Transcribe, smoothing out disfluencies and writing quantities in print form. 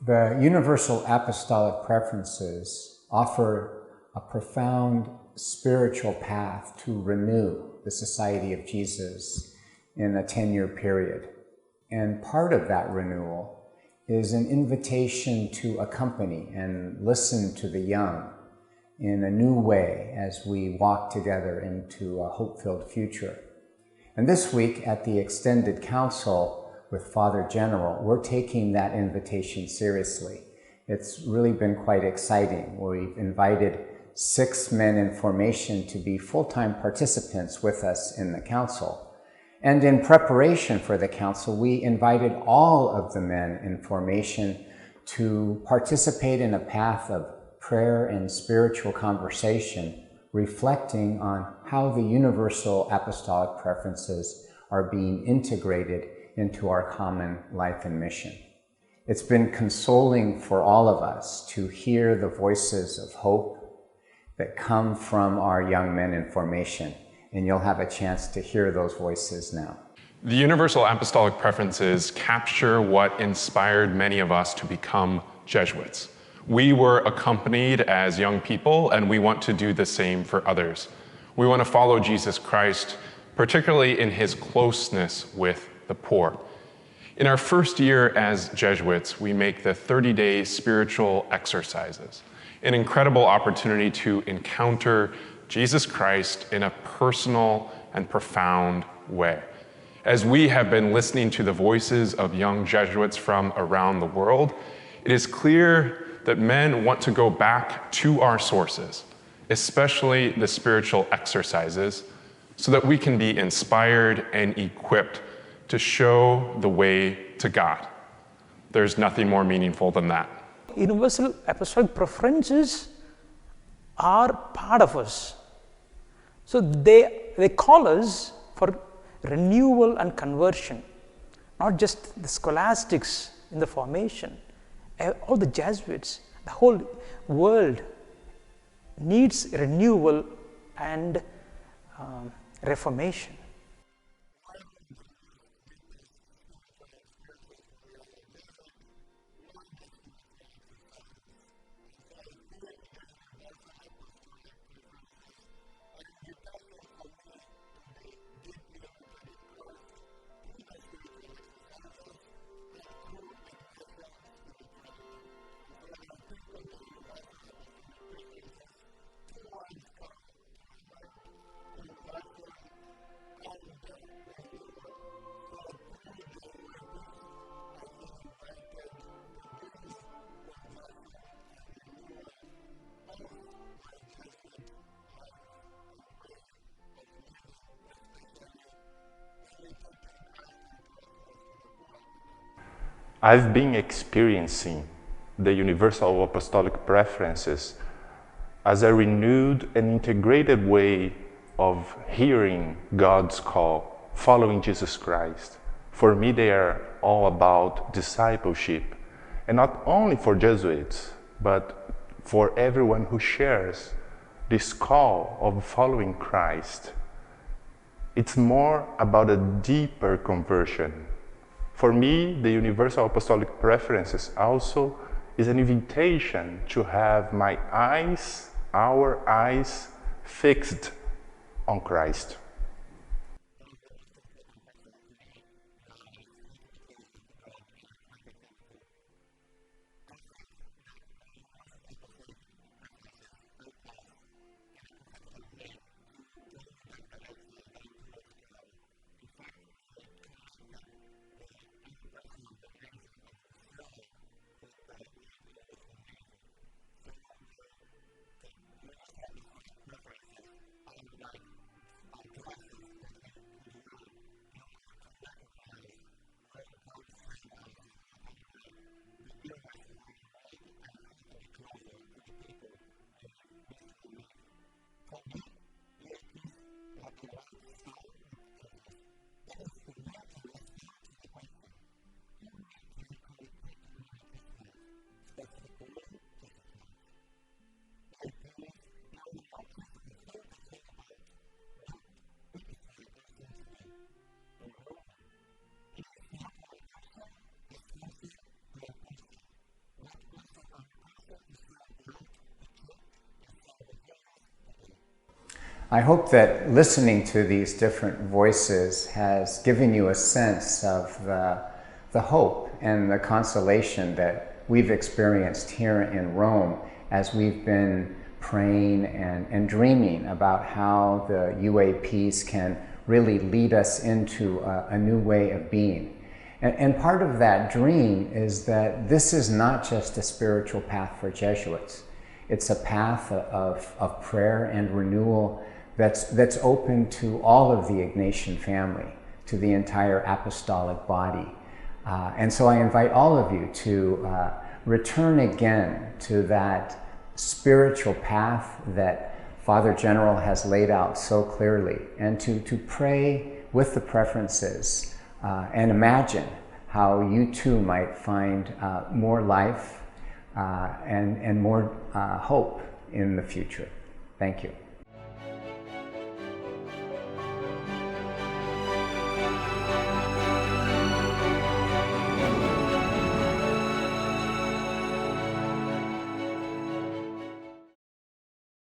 The Universal Apostolic Preferences offer a profound spiritual path to renew the Society of Jesus in a 10-year period. And part of that renewal is an invitation to accompany and listen to the young in a new way as we walk together into a hope-filled future. And this week at the Extended Council with Father General, we're taking that invitation seriously. It's really been quite exciting. We've invited 6 men in formation to be full-time participants with us in the council. And in preparation for the council, we invited all of the men in formation to participate in a path of prayer and spiritual conversation, reflecting on how the Universal Apostolic Preferences are being integrated into our common life and mission. It's been consoling for all of us to hear the voices of hope that come from our young men in formation, and you'll have a chance to hear those voices now. The Universal Apostolic Preferences capture what inspired many of us to become Jesuits. We were accompanied as young people, and we want to do the same for others. We want to follow Jesus Christ, particularly in his closeness with the poor. In our first year as Jesuits, we make the 30-day spiritual exercises, an incredible opportunity to encounter Jesus Christ in a personal and profound way. As we have been listening to the voices of young Jesuits from around the world, it is clear that men want to go back to our sources, especially the spiritual exercises, so that we can be inspired and equipped to show the way to God. There's nothing more meaningful than that. Universal Apostolic Preferences are part of us. So they call us for renewal and conversion, not just the scholastics in the formation. All the Jesuits, the whole world needs renewal and reformation. I've been experiencing the Universal Apostolic Preferences as a renewed and integrated way of hearing God's call, following Jesus Christ. For me, they are all about discipleship, and not only for Jesuits, but for everyone who shares this call of following Christ. It's more about a deeper conversion. For me, the Universal Apostolic Preferences also is an invitation to have my eyes, our eyes, fixed on Christ. I hope that listening to these different voices has given you a sense of the hope and the consolation that we've experienced here in Rome as we've been praying and dreaming about how the UAPs can really lead us into a new way of being. And part of that dream is that this is not just a spiritual path for Jesuits. It's a path of prayer and renewal that's open to all of the Ignatian family, to the entire apostolic body. And so I invite all of you to return again to that spiritual path that Father General has laid out so clearly, and to pray with the preferences and imagine how you too might find more life and more hope in the future. Thank you.